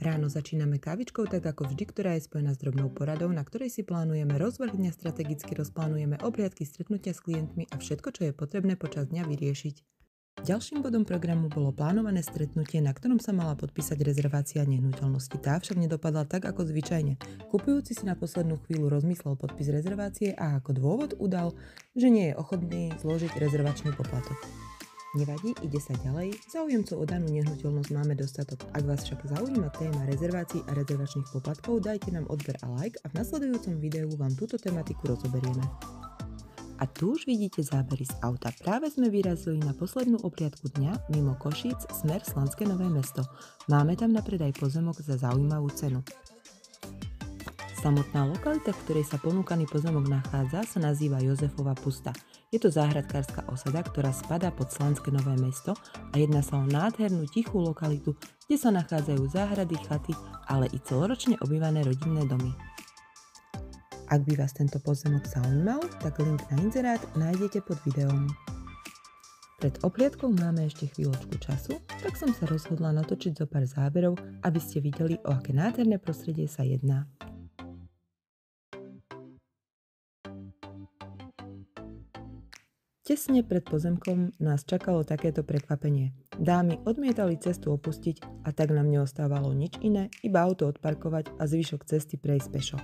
Ráno začíname kávičkou tak ako vždy, ktorá je spojená s drobnou poradou, na ktorej si plánujeme rozvrh dňa, strategicky rozplánujeme obliadky, stretnutia s klientmi a všetko, čo je potrebné počas dňa vyriešiť. Ďalším bodom programu bolo plánované stretnutie, na ktorom sa mala podpísať rezervácia nehnuteľnosti. Tá však nedopadla tak ako zvyčajne. Kupujúci si na poslednú chvíľu rozmyslel podpis rezervácie a ako dôvod udal, že nie je ochotný zložiť rezervačný poplatok. Nevadí, ide sa ďalej. Záujemcov o danú nehnuteľnosť máme dostatok. Ak vás však zaujíma téma rezervácií a rezervačných poplatkov, dajte nám odber a like a v nasledujúcom videu vám túto tematiku rozoberieme. A tu už vidíte zábery z auta. Práve sme vyrazili na poslednú obliadku dňa mimo Košíc smer Slanské Nové Mesto. Máme tam na predaj pozemok za zaujímavú cenu. Samotná lokalita, v ktorej sa ponúkaný pozemok nachádza, sa nazýva Jozefova Pusta. Je to záhradkárska osada, ktorá spadá pod Slanské Nové Mesto a jedná sa o nádhernú tichú lokalitu, kde sa nachádzajú záhrady, chaty, ale i celoročne obývané rodinné domy. Ak by vás tento pozemok zaujímal, tak link na inzerát nájdete pod videom. Pred obliadkou máme ešte chvíľočku času, tak som sa rozhodla natočiť zo pár záberov, aby ste videli, o aké nádherné prostredie sa jedná. Tesne pred pozemkom nás čakalo takéto prekvapenie. Dámy odmietali cestu opustiť a tak nám neostávalo nič iné, iba auto odparkovať a zvyšok cesty prejsť pešo.